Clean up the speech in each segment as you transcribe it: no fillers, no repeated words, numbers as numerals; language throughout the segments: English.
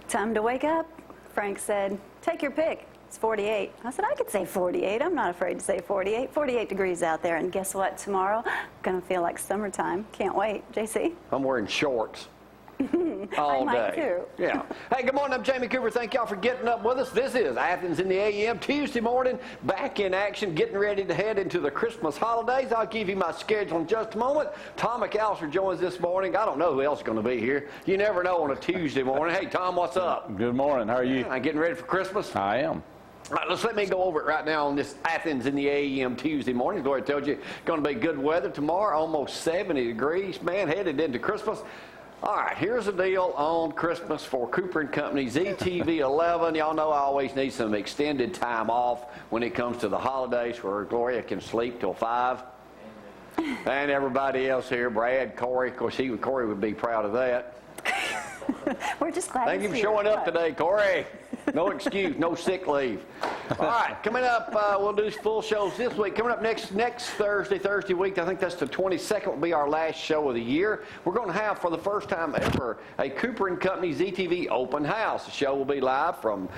Time to wake up. Frank said, take your pick. It's 48. I said, I could say 48. I'm not afraid to say 48. 48 degrees out there. And guess what? Tomorrow, going to feel like summertime. Can't wait. JC? I'm wearing shorts. All I might day. too. Yeah. Hey, good morning. I'm Jamie Cooper. Thank y'all for getting up with us. This is Athens in the AM, Tuesday morning, back in action, getting ready to head into the Christmas holidays. I'll give you my schedule in just a moment. Tom McAlister joins this morning. I don't know who else is going to be here. You never know on a Tuesday morning. Hey, Tom, what's up? Good morning. How are you? I'm getting ready for Christmas. I am. All right, let me go over it right now on this Athens in the AM Tuesday morning. Gloria told you going to be good weather tomorrow, almost 70 degrees, man, headed into Christmas. All right, here's the deal on Christmas for Cooper & Company, ZTV 11. Y'all know I always need some extended time off when it comes to the holidays where Gloria can sleep till 5. And everybody else here, Brad, Corey, of course, Corey would be proud of that. We're just glad Thank you for showing up today, Corey. No excuse, no sick leave. All right, coming up, we'll do full shows this week. Coming up next Thursday week, I think that's the 22nd, will be our last show of the year. We're going to have, for the first time ever, a Cooper & Company ZTV open house. The show will be live from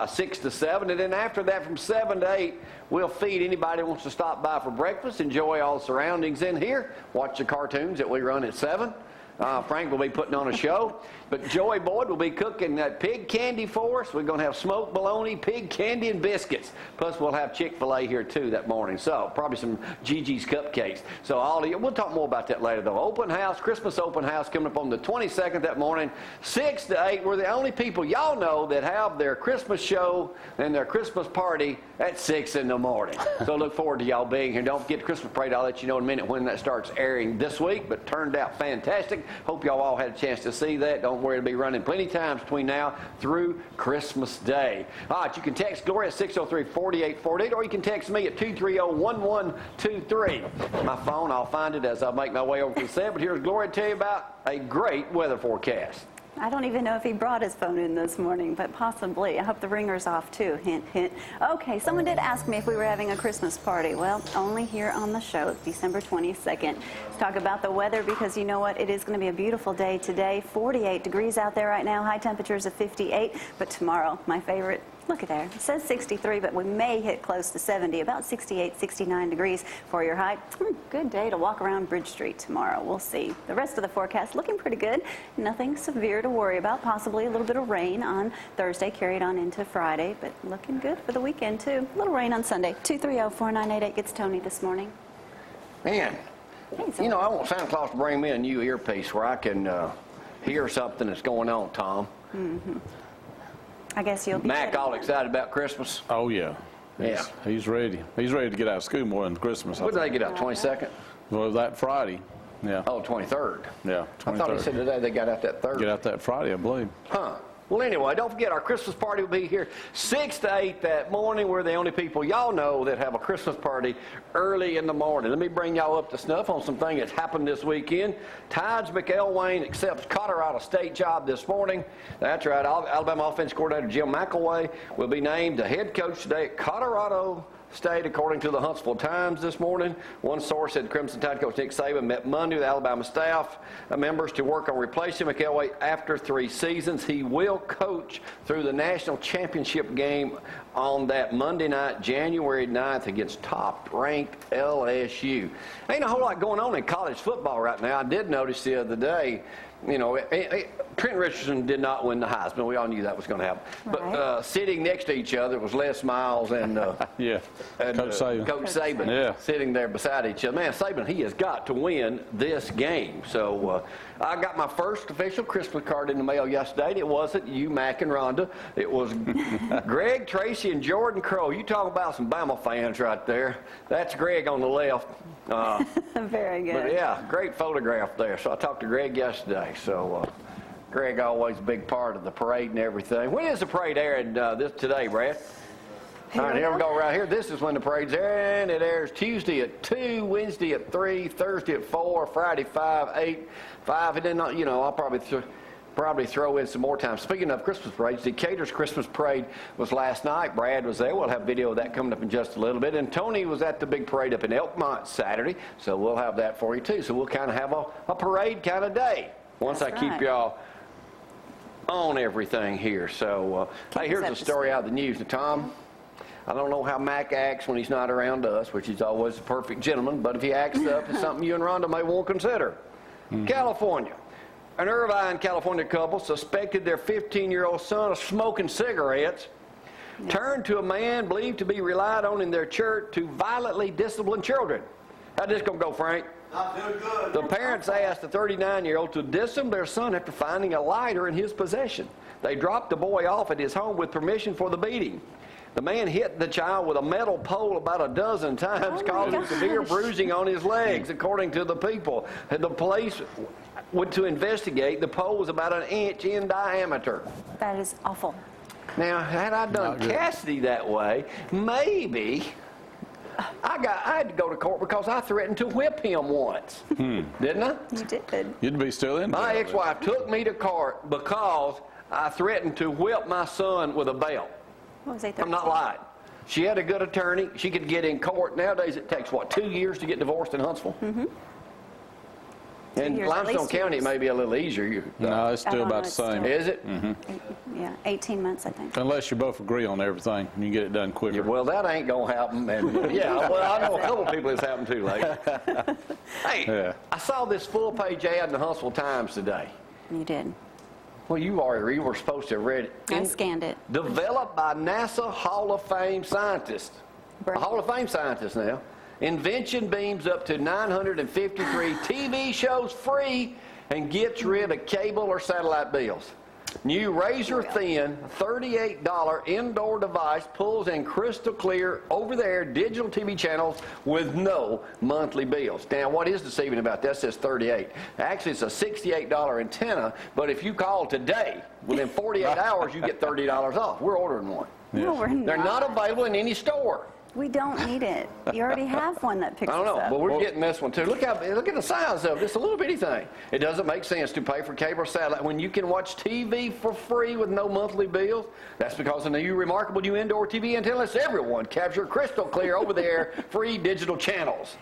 6 to 7, and then after that, from 7 to 8, we'll feed anybody who wants to stop by for breakfast, enjoy all the surroundings in here, watch the cartoons that we run at 7. Frank will be putting on a show, but Joey Boyd will be cooking that pig candy for us. We're going to have smoked bologna, pig candy, and biscuits. Plus, we'll have Chick-fil-A here, too, that morning. So, probably some Gigi's cupcakes. So, all of you, we'll talk more about that later, though. Open house, Christmas open house coming up on the 22nd that morning, 6 to 8. We're the only people y'all know that have their Christmas show and their Christmas party at 6 in the morning. So, look forward to y'all being here. Don't forget the Christmas parade. I'll let you know in a minute when that starts airing this week, but turned out fantastic. Hope y'all all had a chance to see that. Don't worry, it'll be running plenty of times between now through Christmas Day. All right, you can text Gloria at 603-4848, or you can text me at 230-1123. My phone, I'll find it as I make my way over to the set, but here's Gloria to tell you about a great weather forecast. I don't even know if he brought his phone in this morning, but possibly. I hope the ringer's off too. Hint, hint. Okay, someone did ask me if we were having a Christmas party. Well, only here on the show, December 22nd. Let's talk about the weather because you know what? It is going to be a beautiful day today. 48 degrees out there right now. High temperatures of 58. But tomorrow, my favorite. Look at there. It says 63, but we may hit close to 70, about 68, 69 degrees for your high. Good day to walk around Bridge Street tomorrow. We'll see. The rest of the forecast looking pretty good. Nothing severe to worry about. Possibly a little bit of rain on Thursday, carried on into Friday, but looking good for the weekend, too. A little rain on Sunday. 230-4988 gets Tony this morning. Man, you know, I want Santa Claus to bring me a new earpiece where I can hear something that's going on, Tom. Mm-hmm. I guess you'll be Mac all excited about Christmas? Oh, yeah. He's ready. He's ready to get out of school more than Christmas. When did they get out, 22nd? Well, that Friday. Yeah. Oh, 23rd. Yeah, 23rd. I thought he said today they got out that Thursday. Get out that Friday, I believe. Huh. Well, anyway, don't forget our Christmas party will be here 6 to 8 that morning. We're the only people y'all know that have a Christmas party early in the morning. Let me bring y'all up to snuff on some things that's happened this weekend. Tides McElwain accepts Colorado State job this morning. That's right. Alabama offense coordinator Jim McElwain will be named the head coach today at Colorado State, according to the Huntsville Times this morning. One source said Crimson Tide coach Nick Saban met Monday with Alabama staff members to work on replacing McElwain after 3 seasons. He will coach through the national championship game on that Monday night, January 9th, against top-ranked LSU. Ain't a whole lot going on in college football right now. I did notice the other day, you know, Trent Richardson did not win the Heisman. We all knew that was going to happen. Right. But sitting next to each other was Les Miles and, Coach Saban sitting there beside each other. Man, Saban, he has got to win this game. So I got my first official Christmas card in the mail yesterday. It wasn't you, Mac, and Rhonda. It was Greg, Tracy, and Jordan Crow. You talk about some Bama fans right there. That's Greg on the left. Very good. But yeah, great photograph there. So I talked to Greg yesterday. So Greg always a big part of the parade and everything. When is the parade airing today, Brad? All right, here we go right here. This is when the parade's airing. It airs Tuesday at 2, Wednesday at 3, Thursday at 4, Friday 5, 8, 5. And then, you know, I'll probably throw in some more time. Speaking of Christmas parades, Decatur's Christmas parade was last night. Brad was there. We'll have video of that coming up in just a little bit. And Tony was at the big parade up in Elkmont Saturday, so we'll have that for you too. So we'll kind of have a parade kind of day once I keep y'all on everything here. So, hey, here's a story out of the news. Now, Tom, I don't know how Mac acts when he's not around us, which he's always a perfect gentleman, but if he acts up, it's something you and Rhonda may want to consider. California. An Irvine, California couple suspected their 15-year-old son of smoking cigarettes, turned to a man believed to be relied on in their church to violently discipline children. How's this going to go, Frank? Not doing good. The parents asked the 39-year-old to discipline their son after finding a lighter in his possession. They dropped the boy off at his home with permission for the beating. The man hit the child with a metal pole about a dozen times, causing severe bruising on his legs, according to the people. The police went to investigate. The pole was about 1 inch in diameter. That is awful. Now, had I done Cassidy that way, maybe I had to go to court because I threatened to whip him once. Didn't I? You did. You'd be still in My jail. ex-wife took me to court because I threatened to whip my son with a belt. What was they? I'm not lying. She had a good attorney. She could get in court. Nowadays, it takes, 2 years to get divorced in Huntsville? Mm-hmm. In years, at Limestone least County, it years. may be a little easier. No, it's I still don't know, about the it's same. still- Is it? Yeah, 18 months, I think. Unless you both agree on everything, and you get it done quicker. Yeah, well, that ain't going to happen. And, yeah, well, I know a couple of people it's happened to lately. Hey, Yeah. I saw this full-page ad in the Huntsville Times today. You did. Well, you were supposed to have read it. I scanned it. Developed by NASA Hall of Fame scientists. A Hall of Fame scientist now. Invention beams up to 953 TV shows free and gets rid of cable or satellite bills. New razor-thin, $38 indoor device pulls in crystal clear, over-the-air digital TV channels with no monthly bills. Now, what is deceiving about that? It says $38. Actually, it's a $68 antenna, but if you call today, within 48 hours, you get $30 off. We're ordering one. No, we're not. They're not available in any store. We don't need it. You already have one that picks I don't us know, up. but we're getting this one too. Look at the size of it. It's a little bitty thing. It doesn't make sense to pay for cable or satellite when you can watch TV for free with no monthly bills. That's because of the remarkable new indoor TV antenna lets everyone capture crystal clear over-the-air free digital channels.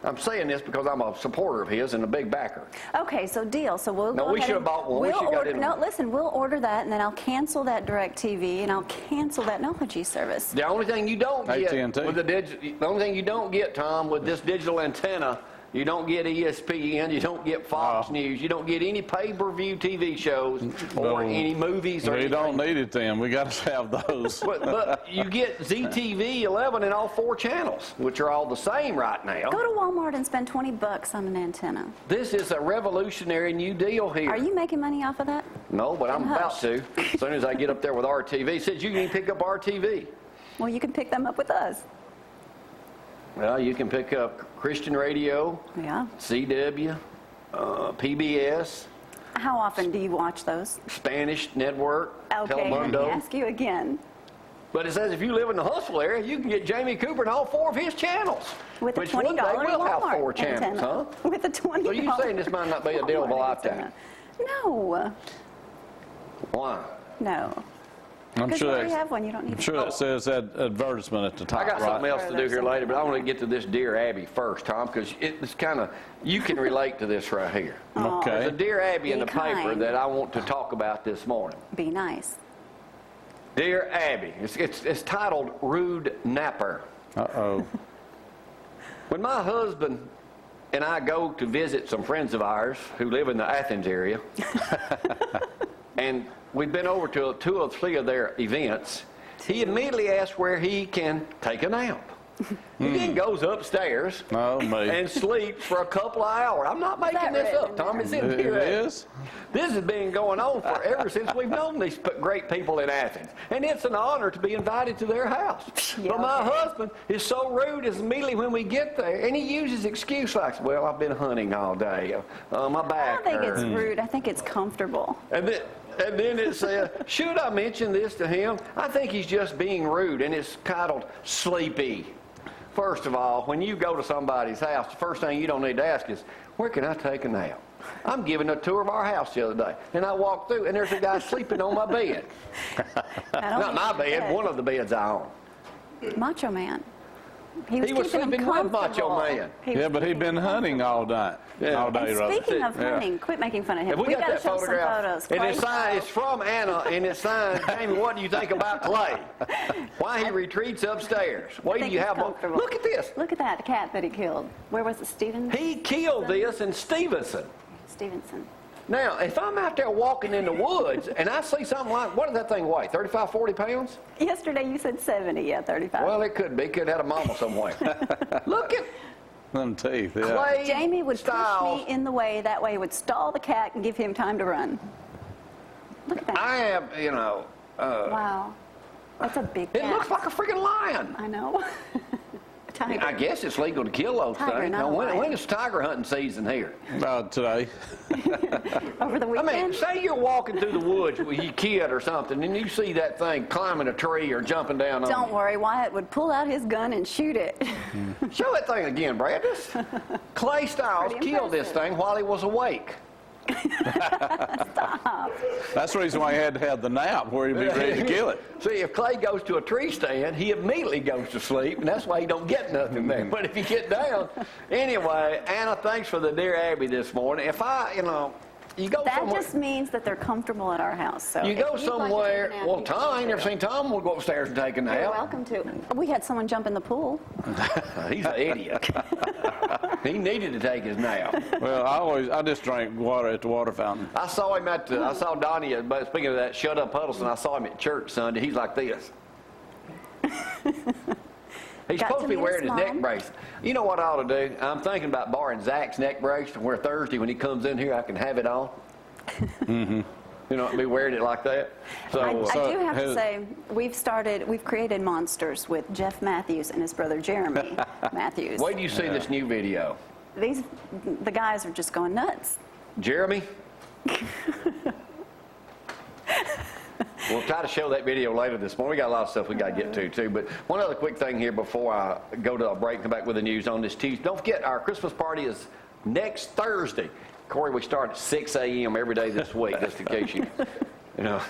I'm saying this because I'm a supporter of his and a big backer. Okay, so deal. So we'll No, go we ahead should have and- bought one. We We'll should have got order, in no, one. listen, we'll order that, and then I'll cancel that DirecTV, and I'll cancel that Technology service. The only thing you don't get AT&T. with the only thing you don't get, Tom, with this digital antenna, you don't get ESPN, you don't get Fox News, you don't get any pay-per-view TV shows or any movies or We anything. don't need it then. We got to have those. But you get ZTV 11 and all 4 channels, which are all the same right now. Go to Walmart and spend $20 on an antenna. This is a revolutionary new deal here. Are you making money off of that? No, but I'm Then about hush. to. As soon as I get up there with RTV. It says you can pick up RTV. Well, you can pick them up with us. Well, you can pick up Christian radio, Yeah. CW, PBS, How often do you watch those? Spanish Network, Okay, let me Telemundo. ask you again. But it says if you live in the Huntsville area, you can get Jamie Cooper and all 4 of his channels. With a which $20 one day we'll have Walmart 4 channels, antenna. huh? With a $20 So you saying this might not be a deal of a Walmart lifetime? antenna. No, Why? no. I'm Because you sure already that, have one, you don't need I'm sure that says that advertisement at the top, I got something right? else to do here later, but I want to get to this Dear Abby first, Tom, because it's kind of, you can relate to this right here. There's a Okay. Dear Abby in Be the paper kind. that I want to talk about this morning. Be nice. Dear Abby, it's titled Rude Napper. Uh-oh. When my husband and I go to visit some friends of ours who live in the Athens area, and we've been over to 2 or 3 of their events, he immediately asks where he can take a nap. He then goes upstairs Oh, me. and sleeps for a couple of hours. I'm not making that this written up, Tom. It's in It here. is? This has been going on ever since we've known these great people in Athens. And it's an honor to be invited to their house. Yeah, But my okay. husband is so rude is immediately when we get there. And he uses excuse like, well, I've been hunting all day. My I back don't think it's hurts. rude. I think it's comfortable. And then it says, should I mention this to him? I think he's just being rude. And it's titled Sleepy. First of all, when you go to somebody's house, the first thing you don't need to ask is, where can I take a nap? I'm giving a tour of our house the other day, and I walked through, and there's a guy sleeping on my bed. I don't Not my think bed, you're one of the beds I own. Macho Man. He was keeping him sleeping with Macho comfortable. Man. Yeah, but he'd been hunting all night. Yeah. All day, And rather. speaking of Yeah. hunting, quit making fun of him. Have we got gotta that show photograph? some photos. And Clay it's signed, it's from Anna, and it's signed, Jamie, what do you think about Clay? Why he retreats upstairs. Wait till think you he's have comfortable. Look at this. Look at that cat that he killed. Where was it, Stevenson? He killed this in Stevenson. Stevenson. Now, if I'm out there walking in the woods and I see something like, what does that thing weigh, 35, 40 pounds? Yesterday you said 70, yeah, 35. Well, it could be. Could have had a mama somewhere. Look at Them teeth, yeah. Clay Jamie would Styles. push me in the way. That way it would stall the cat and give him time to run. Look at that. I am, Wow. That's a big cat. it looks like a freaking lion. I know. Tiger. I guess it's legal to kill those Tiger, things. not Now, a when lion. is tiger hunting season here? Today. Over the I weekend? mean, say you're walking through the woods with your kid or something, and you see that thing climbing a tree or jumping down on Don't you. worry, Wyatt would pull out his gun and shoot it. Show that thing again, Brandis. Clay Styles Pretty killed this impressive. thing while he was awake. That's the reason why he had to have the nap where he'd be ready to kill it. See, if Clay goes to a tree stand, he immediately goes to sleep, and that's why he don't get nothing there. But if you get down, anyway, Anna, thanks for the Dear Abby this morning. If you go That somewhere. just means that they're comfortable at our house. So You if go you'd like to take a somewhere. nap, Well, you can Tom, do never it. seen Tom. We'll go upstairs and take a You're nap. welcome to. We had someone jump in the pool. He's an idiot. He needed to take his nap. Well, I just drank water at the water fountain. I saw him I saw Donnie, but speaking of that, Shut Up Huddleston, I saw him at church Sunday. He's like this. He's Got supposed to to be meet wearing his his neck mom. brace. You know what I ought to do? I'm thinking about borrowing Zach's neck brace to where Thursday when he comes in here, I can have it on. Mm-hmm. You know, be wearing it like that. So, I do have to has- say, we've created monsters with Jeff Matthews and his brother Jeremy Matthews. wait till you see this new video. The guys are just going nuts. Jeremy? We'll try to show that video later this morning. We got a lot of stuff we got to get to, too. But one other quick thing here before I go to a break and come back with the news on this Tuesday. Don't forget, our Christmas party is next Thursday. Corey, we start at 6 a.m. every day this week, just in case you know.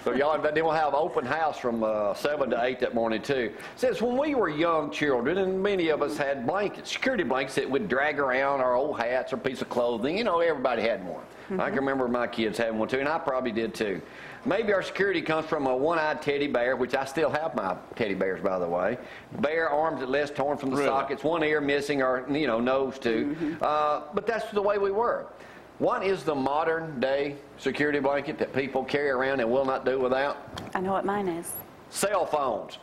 So y'all, but then we'll have open house from 7 to 8 that morning, too. Since when we were young children, and many of us had blankets, security blankets that we'd drag around, our old hats or piece of clothing. You know, everybody had one. I can remember my kids having one, too, and I probably did, too. Maybe our security comes from a one-eyed teddy bear, which I still have my teddy bears, by the way. Bare arms at least torn from the Really? sockets, one ear missing, or, nose, too. But that's the way we were. What is the modern-day security blanket that people carry around and will not do without? I know what mine is. Cell phones.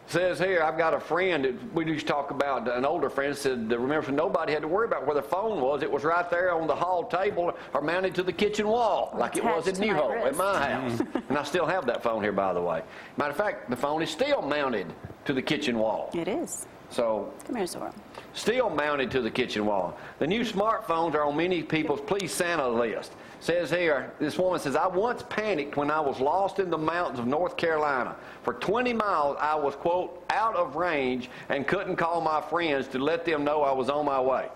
Says here, I've got a friend that we used to talk about, an older friend said, remember, nobody had to worry about where the phone was. It was right there on the hall table or mounted to the kitchen wall, like it was attached in to my New Hope at wrist. my house. And I still have that phone here, by the way. Matter of fact, the phone is still mounted to the kitchen wall. It is. So, Come here, Zora. still mounted to the kitchen wall. The new smartphones are on many people's Please Santa list. Says here, this woman says, I once panicked when I was lost in the mountains of North Carolina. For 20 miles, I was, quote, out of range and couldn't call my friends to let them know I was on my way.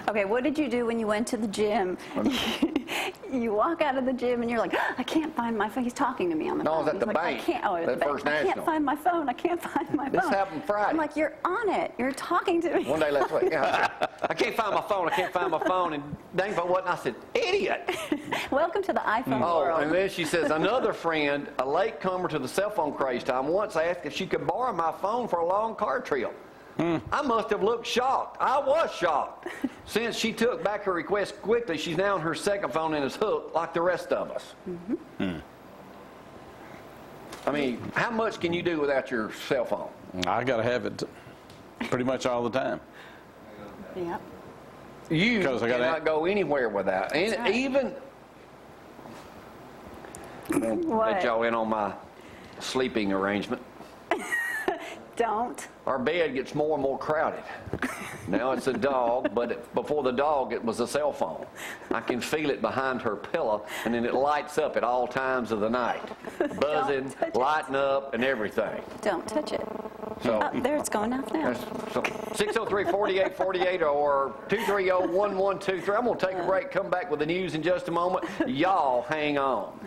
Okay, what did you do when you went to the gym? You walk out of the gym and you're like, I can't find my phone. He's talking to me on the No, phone. I was at He's the like, bank, I can't, at at the bank. First I can't National. find my phone. I can't find my phone. This happened Friday. I'm like, you're on it. You're talking to me. One day last week, I said, I can't find my phone. I can't find my phone. And dang if I wasn't, I said, idiot. Welcome to the iPhone Oh, world. and then she says, another friend, a latecomer to the cell phone craze time, once asked if she could borrow my phone for a long car trip. I must have looked shocked. I was shocked. Since she took back her request quickly, she's now on her second phone and is hooked like the rest of us. I mean, how much can you do without your cell phone? I got to have it pretty much all the time. Yep. You 'Cause I gotta- cannot go anywhere without. And right. even, What? let y'all in on my sleeping arrangement. Don't. Our bed gets more and more crowded. Now it's a dog, but before the dog, it was a cell phone. I can feel it behind her pillow, and then it lights up at all times of the night, buzzing, Don't touch it. lighting up, and everything. Don't touch it. So, Oh, there it's going off now. 603-4848 or 230-1123. I'm going to take a break, come back with the news in just a moment. Y'all hang on.